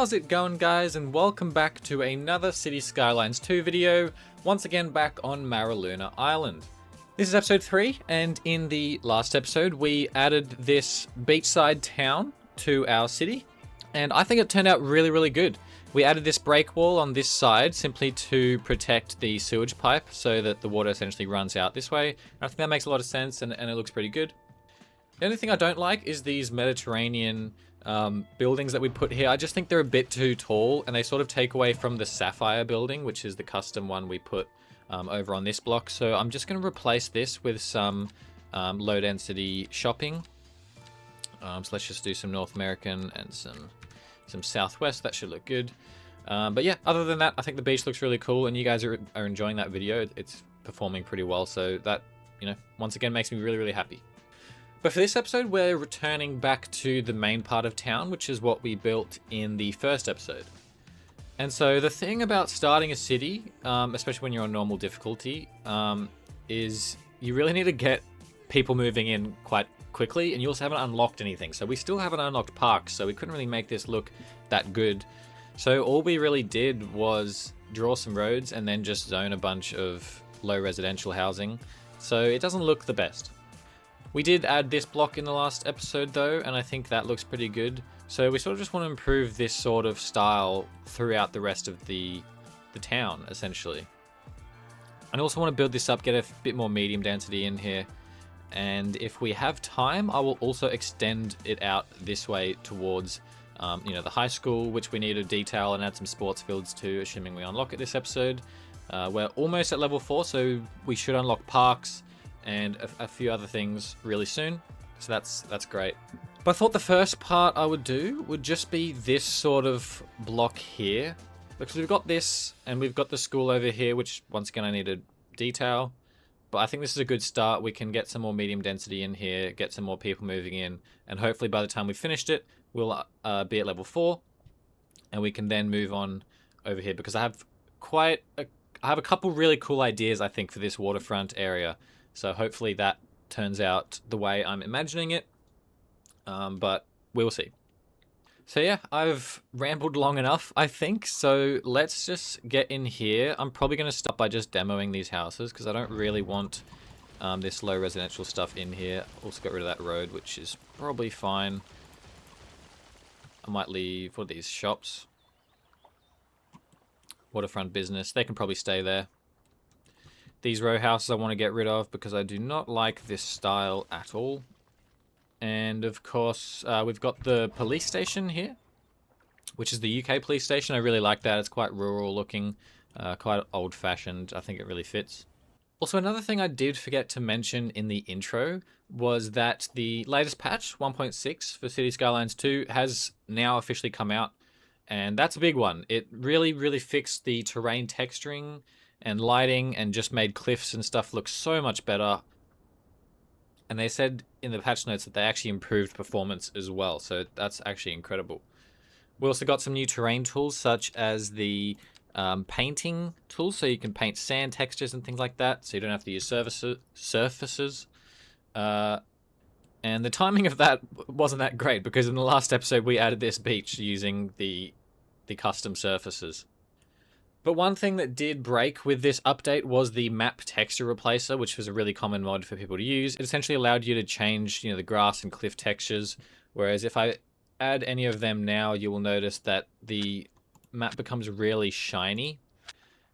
How's it going, guys, and welcome back to another City Skylines 2 video, once again back on Maraluna Island. This is episode 3, and in the last episode we added this beachside town to our city, and I think it turned out really good. We added this break wall on this side simply to protect the sewage pipe so that the water essentially runs out this way. And I think that makes a lot of sense, and it looks pretty good. The only thing I don't like is these Mediterranean buildings that we put here. I just think they're a bit too tall, and they sort of take away from the Sapphire building, which is the custom one we put over on this block. So I'm just going to replace this with some low density shopping. So let's just do some North American and some Southwest. That should look good. But yeah, other than that, I think the beach looks really cool, and you guys are enjoying that video. It's performing pretty well, so that, you know, once again makes me really happy. But for this episode, we're returning back to the main part of town, which is what we built in the first episode. And so the thing about starting a city, especially when you're on normal difficulty, is you really need to get people moving in quite quickly, and you also haven't unlocked anything. So we still haven't unlocked parks, so we couldn't really make this look that good. So all we really did was draw some roads and then just zone a bunch of low residential housing. So it doesn't look the best. We did add this block in the last episode though, and I think that looks pretty good. So we sort of just want to improve this sort of style throughout the rest of the town, essentially. And I also want to build this up, get a bit more medium density in here. And if we have time, I will also extend it out this way towards you know, the high school, which we need to detail and add some sports fields to, assuming we unlock it this episode. We're almost at level 4, so we should unlock parks and a few other things really soon, so that's great. But I thought the first part I would do would just be this sort of block here, because we've got this and we've got the school over here, which once again I need to detail, but I think this is a good start. We can get some more medium density in here, get some more people moving in, and hopefully by the time we've finished it, we'll be at level 4, and we can then move on over here, because I have a couple really cool ideas, I think, for this waterfront area. So hopefully that turns out the way I'm imagining it, but we'll see. So yeah, I've rambled long enough, I think, so let's just get in here. I'm probably going to start by just demoing these houses, because I don't really want this low residential stuff in here. Also got rid of that road, which is probably fine. I might leave, what are these, shops? Waterfront business, they can probably stay there. These row houses I want to get rid of because I do not like this style at all. And of course, we've got the police station here, which is the UK police station. I really like that. It's quite rural looking, quite old-fashioned. I think it really fits. Also, another thing I did forget to mention in the intro was that the latest patch, 1.6 for City Skylines 2, has now officially come out. And that's a big one. It really fixed the terrain texturing and lighting, and just made cliffs and stuff look so much better. And they said in the patch notes that they actually improved performance as well, so that's actually incredible. We also got some new terrain tools, such as the painting tools, so you can paint sand textures and things like that, so you don't have to use surfaces. And the timing of that wasn't that great, because in the last episode we added this beach using the custom surfaces. But one thing that did break with this update was the map texture replacer, which was a really common mod for people to use. It essentially allowed you to change, you know, the grass and cliff textures, whereas if I add any of them now, you will notice that the map becomes really shiny.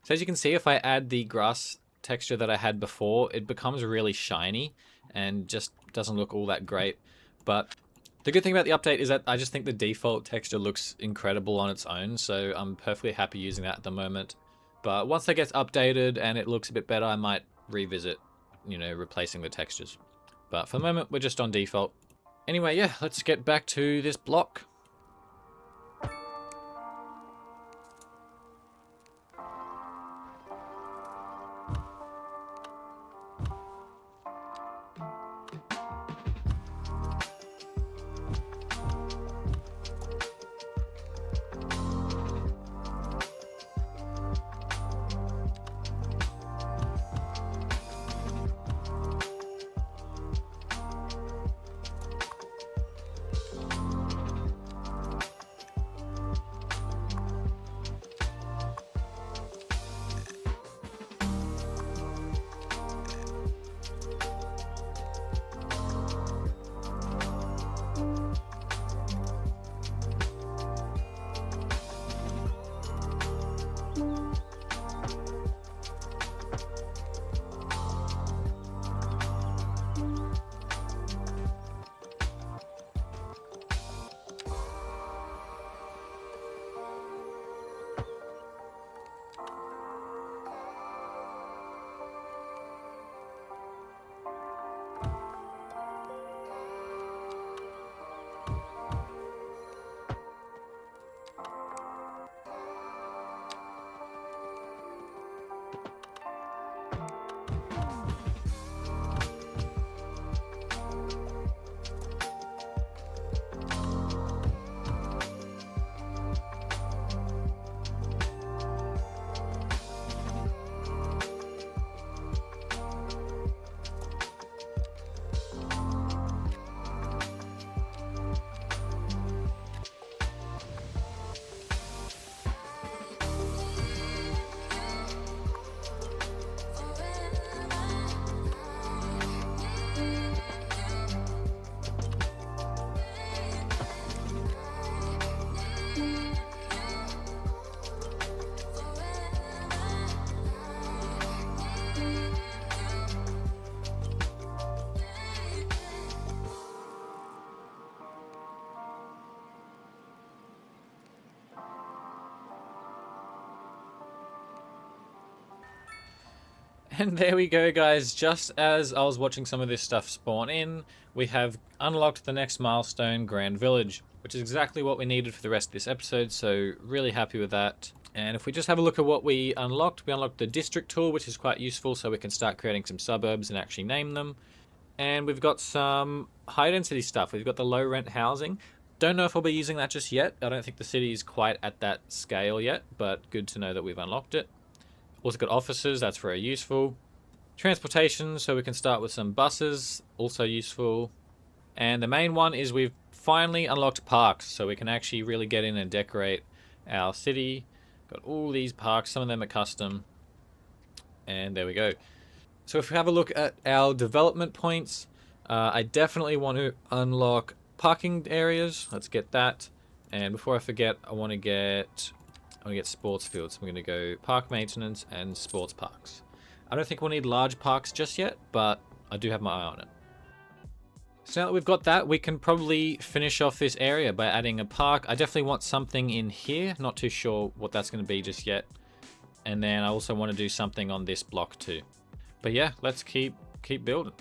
So as you can see, if I add the grass texture that I had before, it becomes really shiny and just doesn't look all that great. But the good thing about the update is that I just think the default texture looks incredible on its own, so I'm perfectly happy using that at the moment. But once that gets updated and it looks a bit better, I might revisit, you know, replacing the textures. But for the moment, we're just on default. Anyway, yeah, let's get back to this block. And there we go, guys. Just as I was watching some of this stuff spawn in, we have unlocked the next milestone, Grand Village, which is exactly what we needed for the rest of this episode, so really happy with that. And if we just have a look at what we unlocked the district tool, which is quite useful, so we can start creating some suburbs and actually name them. And we've got some high density stuff. We've got the low rent housing. Don't know if I'll be using that just yet. I don't think the city is quite at that scale yet, but good to know that we've unlocked it. Also got offices, that's very useful. Transportation, so we can start with some buses, also useful. And the main one is we've finally unlocked parks, so we can actually really get in and decorate our city. Got all these parks, some of them are custom. And there we go. So if we have a look at our development points, I definitely want to unlock parking areas. Let's get that. And before I forget, I want to get sports fields. I'm going to go park maintenance and sports parks. I don't think we'll need large parks just yet, but I do have my eye on it. So now that we've got that, we can probably finish off this area by adding a park. I definitely want something in here. Not too sure what that's going to be just yet. And then I also want to do something on this block too. But yeah, let's keep building.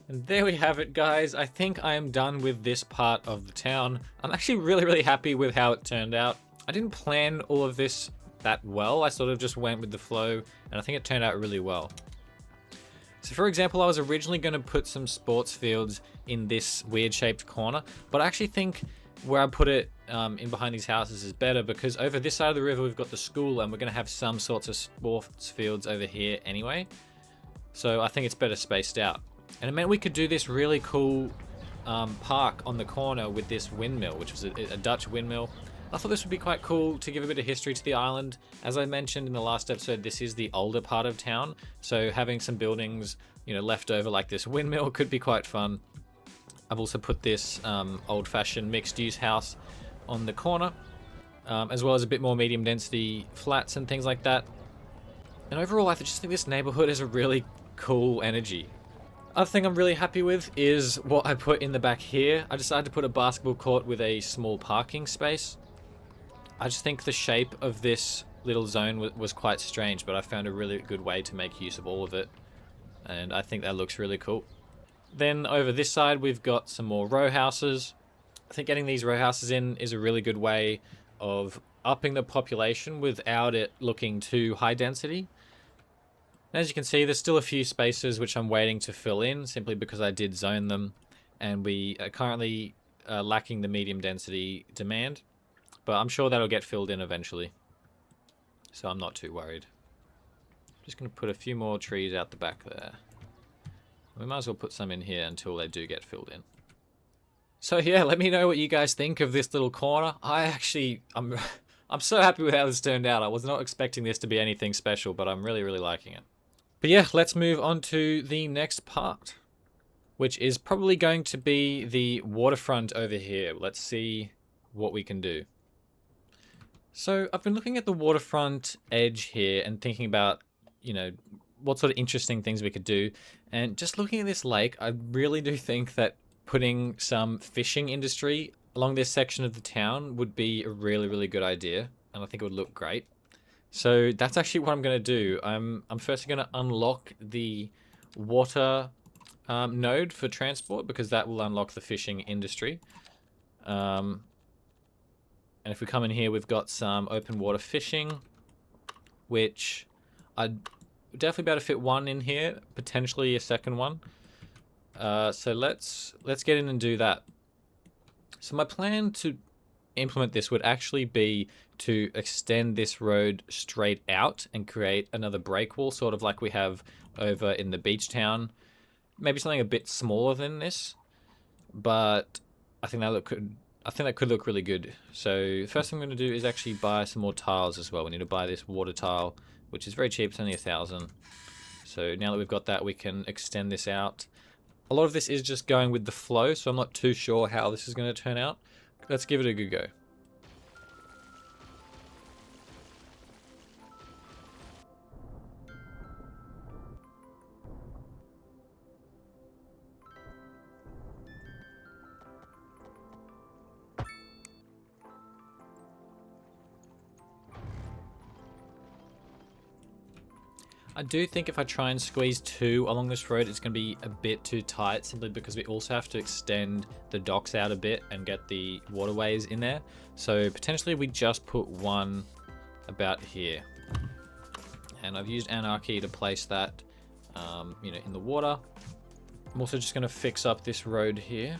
And there we have it, guys. I think I am done with this part of the town. I'm actually really happy with how it turned out. I didn't plan all of this that well. I sort of just went with the flow, and I think it turned out really well. So for example, I was originally going to put some sports fields in this weird shaped corner, but I actually think where I put it in behind these houses is better, because over this side of the river we've got the school, and we're going to have some sorts of sports fields over here anyway. So I think it's better spaced out. And it meant we could do this really cool park on the corner with this windmill, which was a Dutch windmill. I thought this would be quite cool to give a bit of history to the island. As I mentioned in the last episode, this is the older part of town, so having some buildings, left over like this windmill could be quite fun. I've also put this old-fashioned mixed-use house on the corner, as well as a bit more medium density flats and things like that. And overall, I just think this neighborhood has a really cool energy. Other thing I'm really happy with is what I put in the back here. I decided to put a basketball court with a small parking space. I just think the shape of this little zone was quite strange, but I found a really good way to make use of all of it. And I think that looks really cool. Then over this side, we've got some more row houses. I think getting these row houses in is a really good way of upping the population without it looking too high density. As you can see, there's still a few spaces which I'm waiting to fill in, simply because I did zone them, and we are currently lacking the medium density demand, but I'm sure that'll get filled in eventually, so I'm not too worried. Just going to put a few more trees out the back there. We might as well put some in here until they do get filled in. So yeah, let me know what you guys think of this little corner. I'm so happy with how this turned out. I was not expecting this to be anything special, but I'm really liking it. But yeah, let's move on to the next part. which is probably going to be the waterfront over here. Let's see what we can do. So I've been looking at the waterfront edge here and thinking about, you know, what sort of interesting things we could do. And just looking at this lake, I really do think that putting some fishing industry along this section of the town would be a really, really good idea. And I think it would look great. So that's actually what I'm going to do. I'm first going to unlock the water node for transport, because that will unlock the fishing industry. And if we come in here, we've got some open water fishing, which I'd definitely be able to fit one in here, potentially a second one. So let's get in and do that. So my plan to implement this would actually be to extend this road straight out and create another break wall, sort of like we have over in the beach town. Maybe something a bit smaller than this, but I think that could look really good. So the first thing I'm going to do is actually buy some more tiles as well. We need to buy this water tile, which is very cheap. It's only 1,000. So now that we've got that, we can extend this out. A lot of this is just going with the flow, so I'm not too sure how this is going to turn out. Let's give it a good go. I do think if I try and squeeze 2 along this road, it's going to be a bit too tight, simply because we also have to extend the docks out a bit and get the waterways in there. So potentially we just put 1 about here. And I've used Anarchy to place that, you know, in the water. I'm also just going to fix up this road here.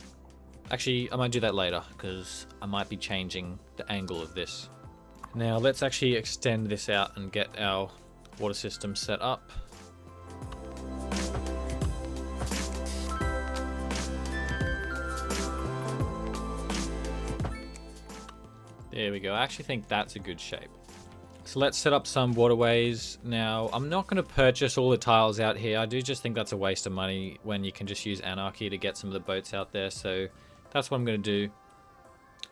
Actually, I might do that later, because I might be changing the angle of this. Now let's actually extend this out and get our water system set up. There we go. I actually think that's a good shape. So let's set up some waterways. Now, I'm not going to purchase all the tiles out here. I do just think that's a waste of money when you can just use Anarchy to get some of the boats out there. So that's what I'm going to do.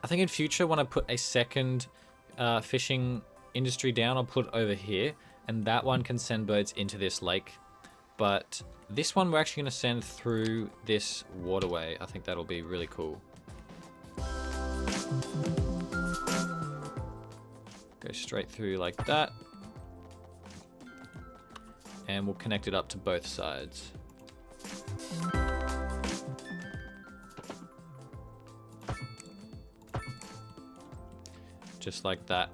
I think in future, when I put a second fishing industry down, I'll put it over here. And that one can send boats into this lake. But this one we're actually going to send through this waterway. I think that'll be really cool. Go straight through like that. And we'll connect it up to both sides. Just like that.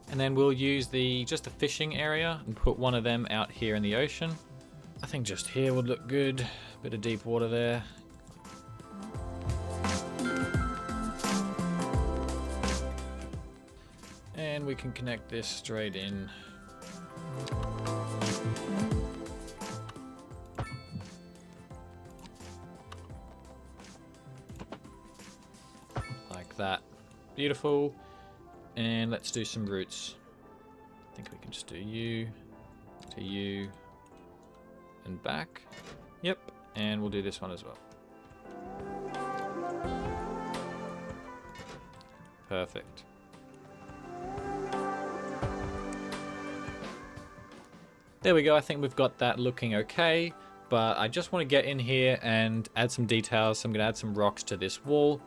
And then we'll use just the fishing area and put one of them out here in the ocean. I think just here would look good. Bit of deep water there. And we can connect this straight in. Like that. Beautiful. And let's do some routes. I think we can just do you to you and back. Yep, and we'll do this one as well. Perfect. There we go. I think we've got that looking okay, but I just want to get in here and add some details. So I'm going to add some rocks to this wall.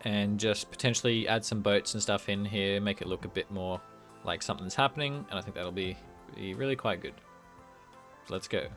And just potentially add some boats and stuff in here, make it look a bit more like something's happening, and I think that'll be really quite good. Let's go.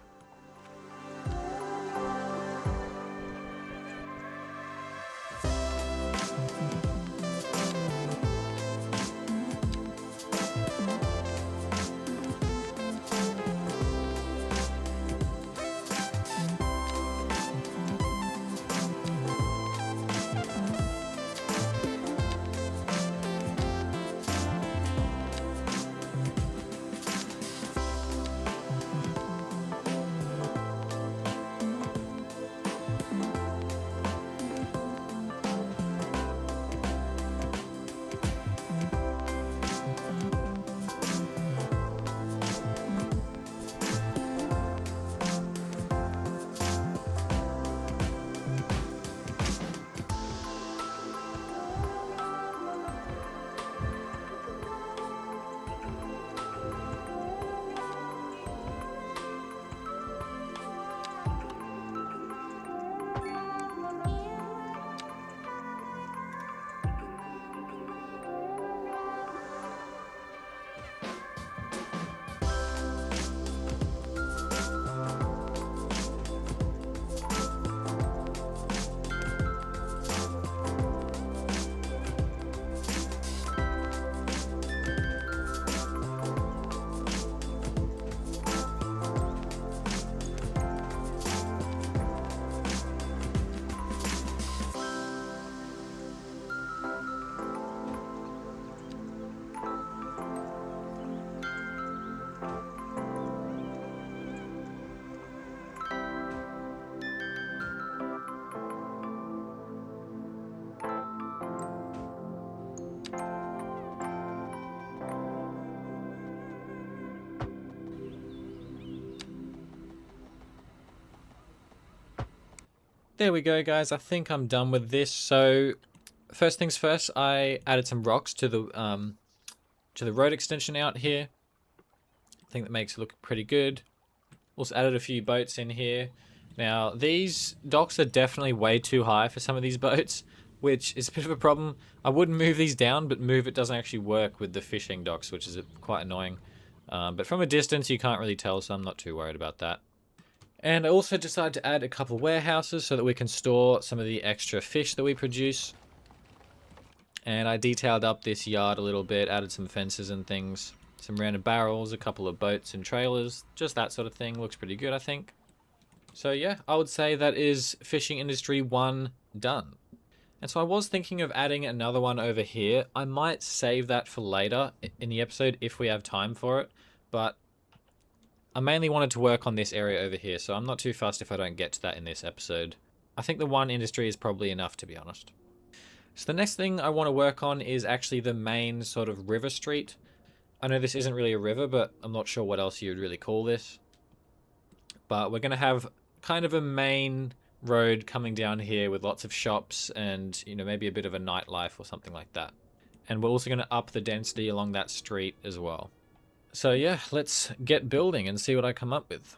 there we go, guys. I think I'm done with this. So first things first, I added some rocks to the road extension out here. I think that makes it look pretty good. Also added a few boats in here. Now, these docks are definitely way too high for some of these boats, which is a bit of a problem. I would move these down, but move it doesn't actually work with the fishing docks, which is quite annoying. But from a distance, you can't really tell, so I'm not too worried about that. And I also decided to add a couple of warehouses so that we can store some of the extra fish that we produce. And I detailed up this yard a little bit, added some fences and things, some random barrels, a couple of boats and trailers, just that sort of thing. Looks pretty good, I think. So yeah, I would say that is Fishing Industry 1 done. And so I was thinking of adding another one over here. I might save that for later in the episode if we have time for it, but I mainly wanted to work on this area over here, so I'm not too fussed if I don't get to that in this episode. I think the one industry is probably enough, to be honest. So the next thing I want to work on is actually the main sort of river street. I know this isn't really a river, but I'm not sure what else you would really call this. But we're going to have kind of a main road coming down here with lots of shops and, you know, maybe a bit of a nightlife or something like that. And we're also going to up the density along that street as well. So yeah, let's get building and see what I come up with.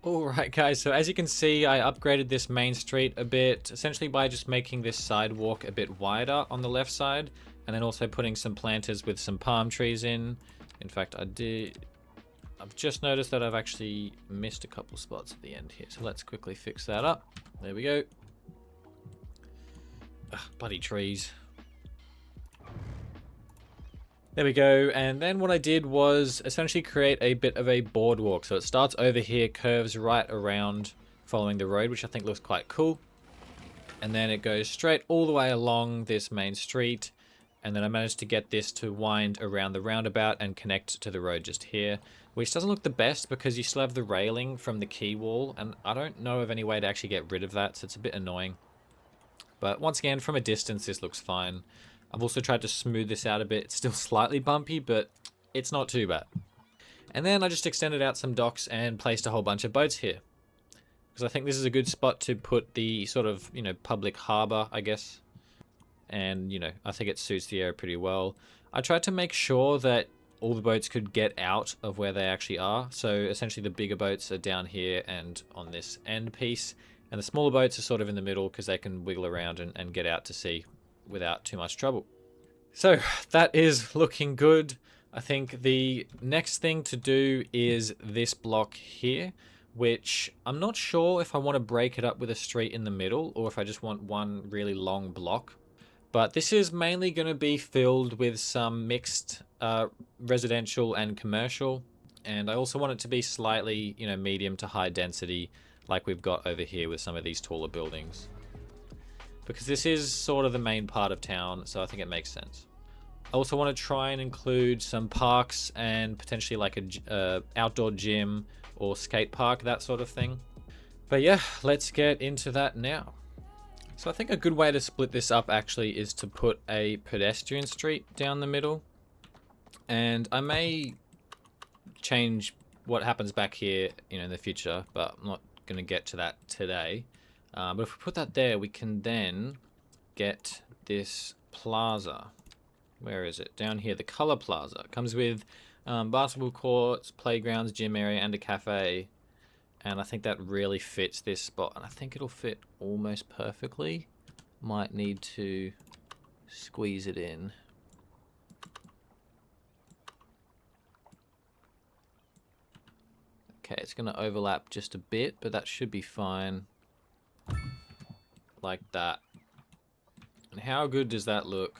Alright guys, so as you can see, I upgraded this main street a bit, essentially by just making this sidewalk a bit wider on the left side, and then also putting some planters with some palm trees in. In fact, I've just noticed that I've actually missed a couple spots at the end here, so let's quickly fix that up. There we go. Ugh, bloody trees. There we go, and then what I did was essentially create a bit of a boardwalk. So it starts over here, curves right around following the road, which I think looks quite cool. And then it goes straight all the way along this main street, And then I managed to get this to wind around the roundabout and connect to the road just here, which doesn't look the best because you still have the railing from the quay wall, and I don't know of any way to actually get rid of that, so it's a bit annoying. But once again, from a distance, this looks fine. I've also tried to smooth this out a bit. It's still slightly bumpy, but it's not too bad. And then I just extended out some docks and placed a whole bunch of boats here, because I think this is a good spot to put the sort of, you know, public harbour, I guess. And, you know, I think it suits the area pretty well. I tried to make sure that all the boats could get out of where they actually are. So essentially the bigger boats are down here and on this end piece. And the smaller boats are sort of in the middle because they can wiggle around and get out to sea without too much trouble. So that is looking good. I think the next thing to do is this block here, which I'm not sure if I want to break it up with a street in the middle or if I just want one really long block. But this is mainly going to be filled with some mixed residential and commercial. And I also want it to be slightly, you know, medium to high density like we've got over here with some of these taller buildings. Because this is sort of the main part of town, so I think it makes sense. I also want to try and include some parks and potentially like a outdoor gym or skate park, that sort of thing. But yeah, let's get into that now. So I think a good way to split this up actually is to put a pedestrian street down the middle. And I may change what happens back here, you know, in the future, but I'm not going to get to that today. But if we put that there, we can then get this plaza. Where is it? Down here, the Color Plaza. It comes with basketball courts, playgrounds, gym area, and a cafe. And I think that really fits this spot. And I think it'll fit almost perfectly. Might need to squeeze it in. Okay, it's going to overlap just a bit, but that should be fine. Like that. And how good does that look?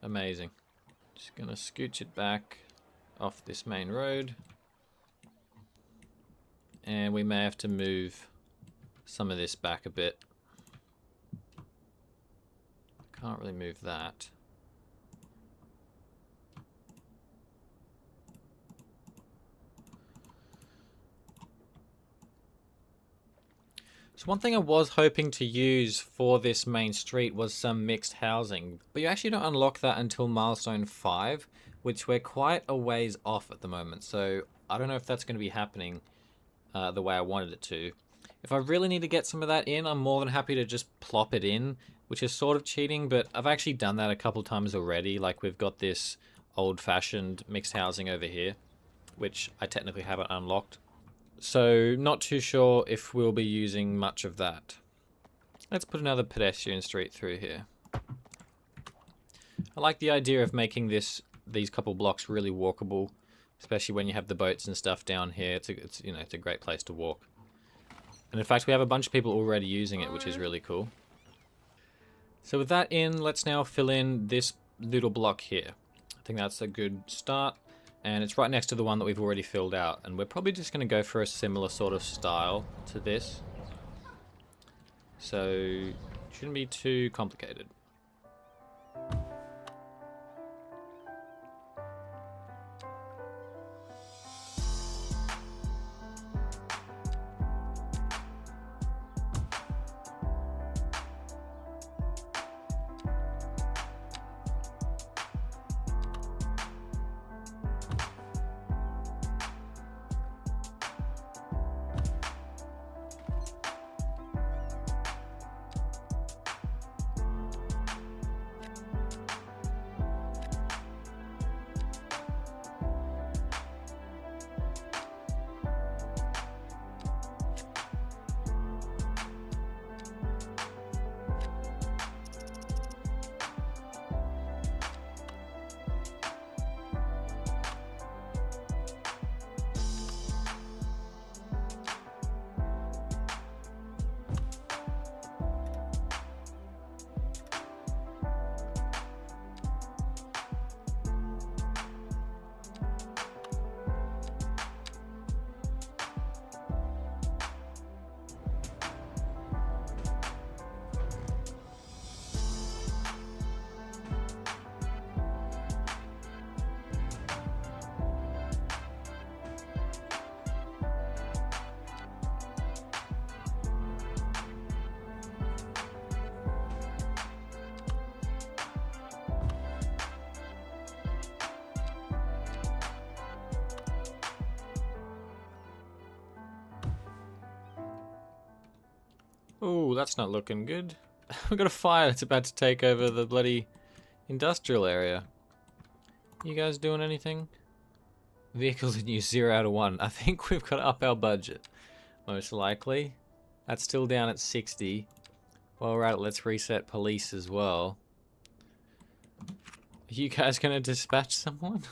Amazing. Just going to scooch it back off this main road. And we may have to move some of this back a bit. Can't really move that. So one thing I was hoping to use for this main street was some mixed housing, but you actually don't unlock that until milestone 5, which we're quite a ways off at the moment. So I don't know if that's going to be happening the way I wanted it to. If I really need to get some of that in, I'm more than happy to just plop it in, which is sort of cheating, but I've actually done that a couple times already. Like we've got this old-fashioned mixed housing over here, which I technically haven't unlocked. So not too sure if we'll be using much of that. Let's put another pedestrian street through here. I like the idea of making these couple blocks really walkable, especially when you have the boats and stuff down here. It's you know, it's a great place to walk. And in fact, we have a bunch of people already using it, which is really cool. So with that in, let's now fill in this little block here. I think that's a good start. And it's right next to the one that we've already filled out. And we're probably just going to go for a similar sort of style to this. So it shouldn't be too complicated. Oh, that's not looking good. We've got a fire that's about to take over the bloody industrial area. You guys doing anything? Vehicles in use 0 out of 1. I think we've got to up our budget. Most likely. That's still down at 60. Well, right, let's reset police as well. Are you guys going to dispatch someone?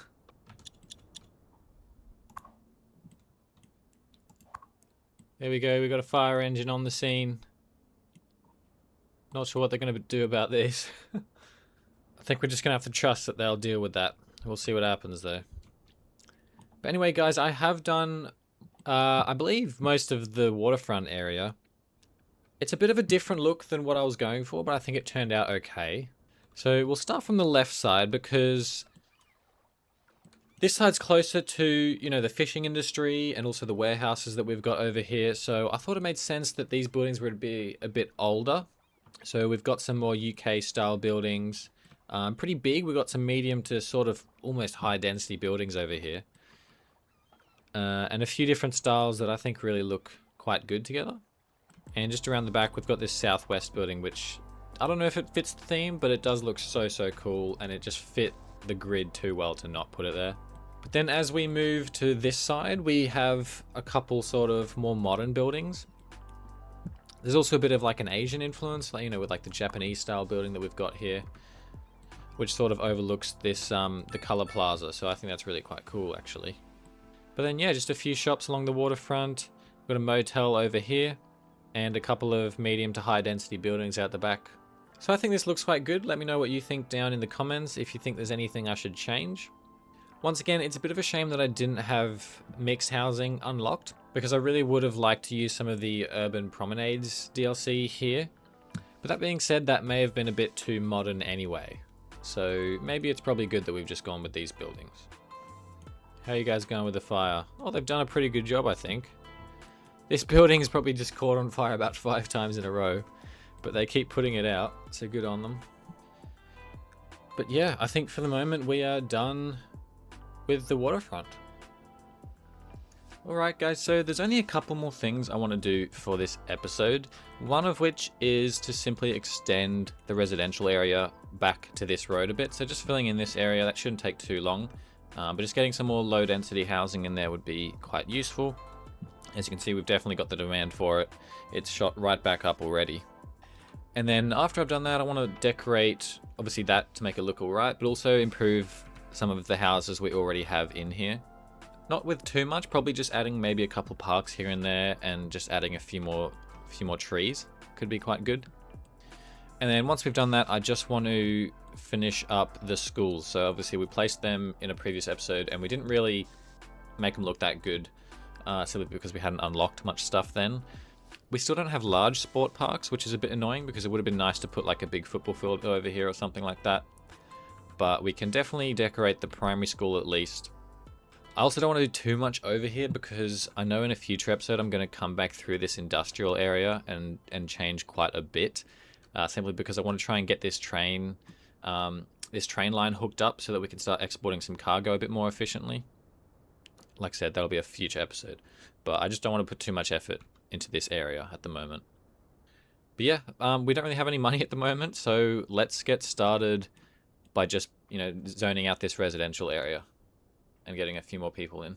There we go, we got a fire engine on the scene. Not sure what they're going to do about this. I think we're just going to have to trust that they'll deal with that. We'll see what happens though. But anyway guys, I have done, I believe, most of the waterfront area. It's a bit of a different look than what I was going for, but I think it turned out okay. So we'll start from the left side because this side's closer to, you know, the fishing industry and also the warehouses that we've got over here. So I thought it made sense that these buildings would be a bit older. So we've got some more UK style buildings, pretty big. We've got some medium to sort of almost high density buildings over here. And a few different styles that I think really look quite good together. And just around the back, we've got this southwest building, which I don't know if it fits the theme, but it does look so cool, and it just fit the grid too well to not put it there. But then as we move to this side, we have a couple sort of more modern buildings. There's also a bit of like an Asian influence, like, you know, with like the Japanese style building that we've got here, which sort of overlooks this the Color Plaza. So I think that's really quite cool actually. But then yeah, just a few shops along the waterfront. We've got a motel over here and a couple of medium to high density buildings out the back. So I think this looks quite good. Let me know what you think down in the comments if you think there's anything I should change. Once again, it's a bit of a shame that I didn't have mixed housing unlocked, because I really would have liked to use some of the Urban Promenades DLC here. But that being said, that may have been a bit too modern anyway. So maybe it's probably good that we've just gone with these buildings. How are you guys going with the fire? Oh, they've done a pretty good job, I think. This building is probably just caught on fire about 5 times in a row, but they keep putting it out, so good on them. But yeah, I think for the moment we are done with the waterfront. Alright guys, so there's only a couple more things I want to do for this episode. One of which is to simply extend the residential area back to this road a bit. So just filling in this area, that shouldn't take too long. But just getting some more low density housing in there would be quite useful. As you can see, we've definitely got the demand for it. It's shot right back up already. And then after I've done that, I want to decorate, obviously that to make it look alright, but also improve some of the houses we already have in here. Not with too much, probably just adding maybe a couple parks here and there and just adding a few more trees could be quite good. And then once we've done that, I just want to finish up the schools. So obviously we placed them in a previous episode and we didn't really make them look that good, simply because we hadn't unlocked much stuff then. We still don't have large sport parks, which is a bit annoying because it would have been nice to put like a big football field over here or something like that. But we can definitely decorate the primary school at least. I also don't want to do too much over here because I know in a future episode I'm going to come back through this industrial area and change quite a bit. Simply because I want to try and get this train line hooked up so that we can start exporting some cargo a bit more efficiently. Like I said, that'll be a future episode. But I just don't want to put too much effort into this area at the moment. But yeah, we don't really have any money at the moment, so let's get started by just, you know, zoning out this residential area and getting a few more people in.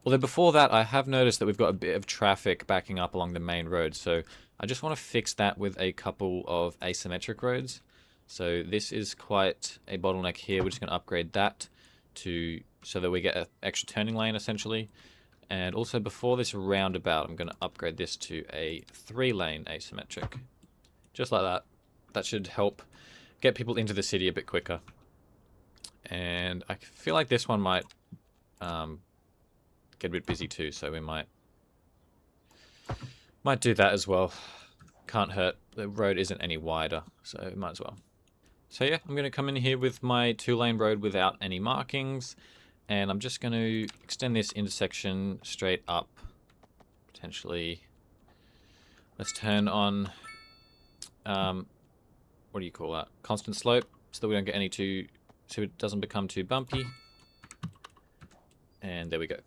Although before that, I have noticed that we've got a bit of traffic backing up along the main road, so I just want to fix that with a couple of asymmetric roads. So this is quite a bottleneck here. We're just going to upgrade that so that we get an extra turning lane essentially. And also before this roundabout, I'm going to upgrade this to a 3-lane asymmetric. Just like that. That should help get people into the city a bit quicker. And I feel like this one might get a bit busy too, so we might do that as well. Can't hurt. The road isn't any wider, so might as well. So yeah, I'm going to come in here with my 2-lane road without any markings. And I'm just going to extend this intersection straight up. Potentially. Let's turn on, what do you call that? Constant slope, so that we don't get so it doesn't become too bumpy. And there we go.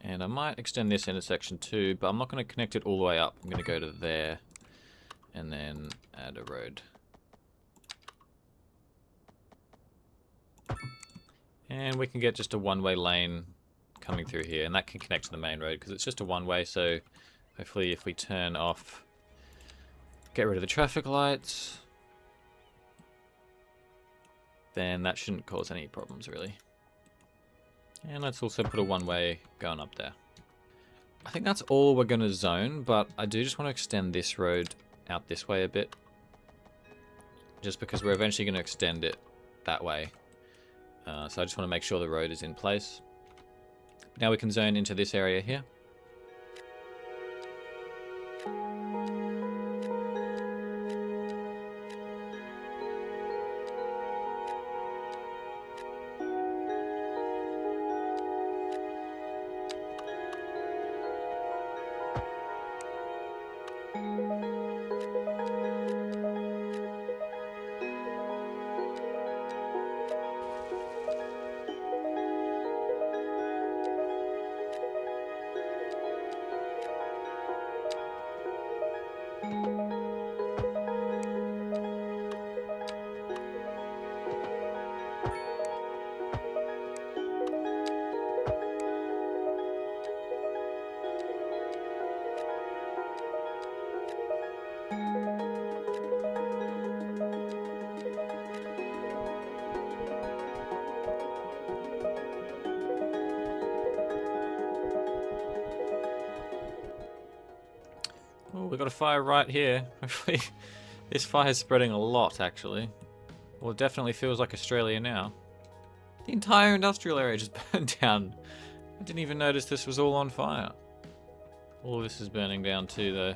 And I might extend this intersection too, but I'm not going to connect it all the way up. I'm going to go to there and then add a road. And we can get just a one-way lane coming through here, and that can connect to the main road because it's just a one-way, so hopefully if we turn off, get rid of the traffic lights, then that shouldn't cause any problems really. And let's also put a one-way going up there. I think that's all we're going to zone, but I do just want to extend this road out this way a bit. Just because we're eventually going to extend it that way. So I just want to make sure the road is in place. Now we can zone into this area here. Oh, we've got a fire right here. Hopefully, this fire is spreading a lot, actually. Well, it definitely feels like Australia now. The entire industrial area just burned down. I didn't even notice this was all on fire. All of this is burning down too, though.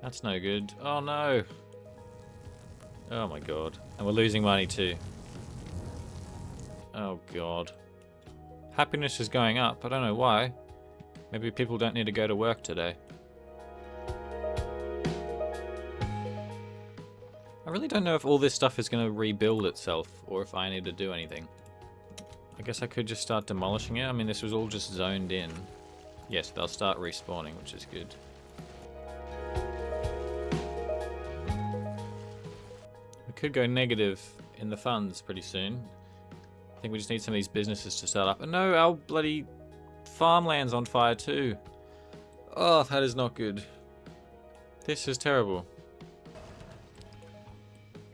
That's no good. Oh, no. Oh, my God. And we're losing money, too. Oh, God. Happiness is going up. I don't know why. Maybe people don't need to go to work today. I really don't know if all this stuff is going to rebuild itself, or if I need to do anything. I guess I could just start demolishing it. I mean, this was all just zoned in. Yes, they'll start respawning, which is good. We could go negative in the funds pretty soon. I think we just need some of these businesses to start up. And no, our bloody farmland's on fire too. Oh, that is not good. This is terrible.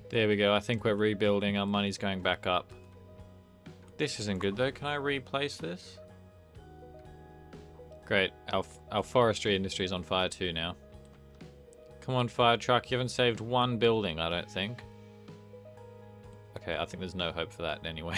There we go. I think we're rebuilding. Our money's going back up. This isn't good though. Can I replace this? Great. Our forestry industry is on fire too now. Come on, fire truck. You haven't saved one building, I don't think. Okay, I think there's no hope for that anyway.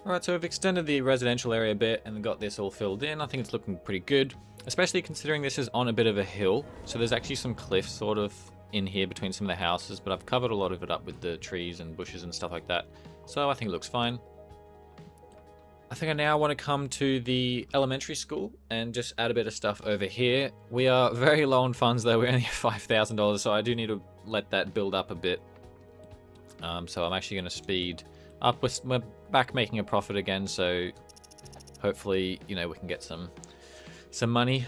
Alright, so we've extended the residential area a bit and got this all filled in. I think it's looking pretty good, especially considering this is on a bit of a hill. So there's actually some cliffs sort of in here between some of the houses, but I've covered a lot of it up with the trees and bushes and stuff like that. So I think it looks fine. I think I now want to come to the elementary school and just add a bit of stuff over here. We are very low on funds though. We only have $5,000, so I do need to let that build up a bit. So I'm actually going to speed up. We're back making a profit again, so hopefully, you know, we can get some money.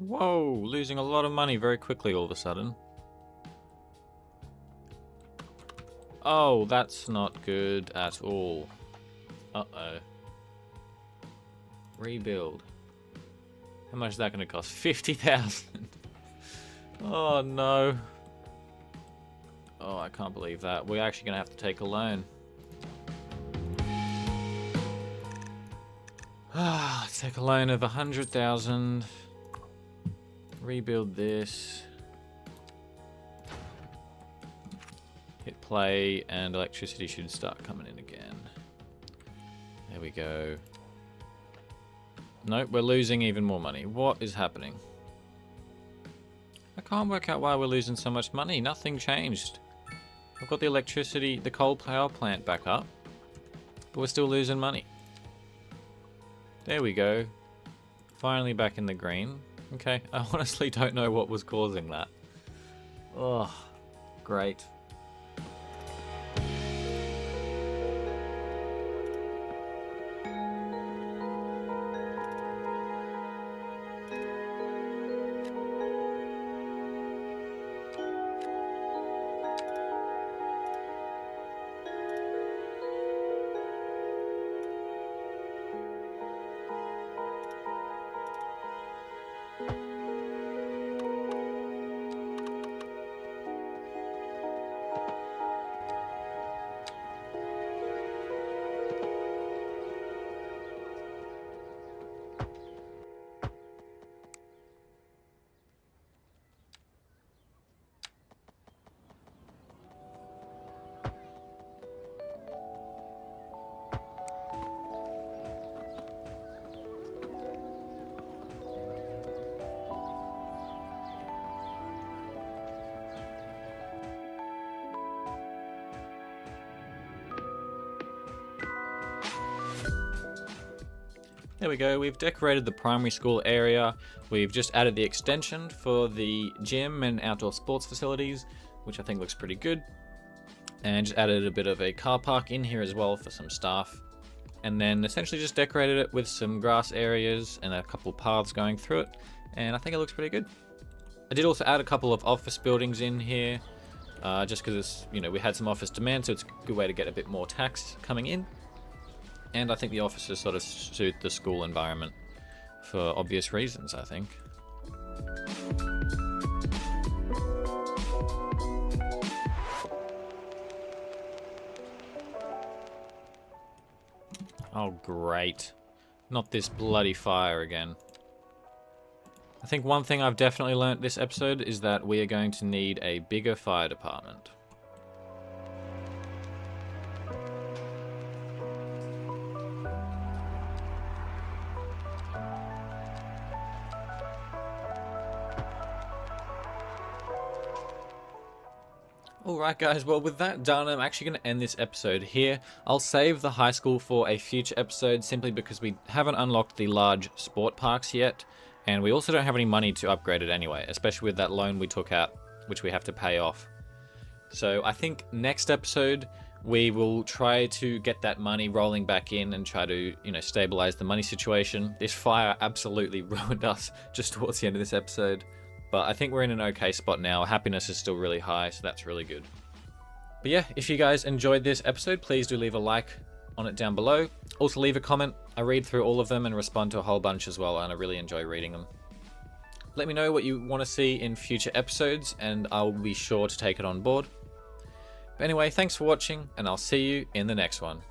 Whoa, losing a lot of money very quickly all of a sudden. Oh, that's not good at all. Uh-oh. Rebuild. How much is that going to cost? 50,000. Oh, no. Oh, I can't believe that. We're actually going to have to take a loan. Let's take a loan of 100,000. Rebuild this. play, and electricity should start coming in again. There we go. Nope, we're losing even more money. What is happening? I can't work out why we're losing so much money. Nothing changed. I've got the electricity, the coal power plant back up, but we're still losing money. There we go. Finally back in the green. Okay, I honestly don't know what was causing that. Oh, great. There we go, we've decorated the primary school area. We've just added the extension for the gym and outdoor sports facilities, which I think looks pretty good. And just added a bit of a car park in here as well for some staff. And then essentially just decorated it with some grass areas and a couple paths going through it. And I think it looks pretty good. I did also add a couple of office buildings in here, just because it's, you know, we had some office demand, so it's a good way to get a bit more tax coming in. And I think the offices sort of suit the school environment for obvious reasons, I think. Oh, great. Not this bloody fire again. I think one thing I've definitely learnt this episode is that we are going to need a bigger fire department. Alright guys, well with that done, I'm actually going to end this episode here. I'll save the high school for a future episode simply because we haven't unlocked the large sport parks yet, and we also don't have any money to upgrade it anyway, especially with that loan we took out, which we have to pay off. So I think next episode we will try to get that money rolling back in and try to, you know, stabilize the money situation. This fire absolutely ruined us just towards the end of this episode. But I think we're in an okay spot now. Happiness is still really high, so that's really good. But yeah, if you guys enjoyed this episode, please do leave a like on it down below. Also leave a comment. I read through all of them and respond to a whole bunch as well, and I really enjoy reading them. Let me know what you want to see in future episodes, and I'll be sure to take it on board. But anyway, thanks for watching, and I'll see you in the next one.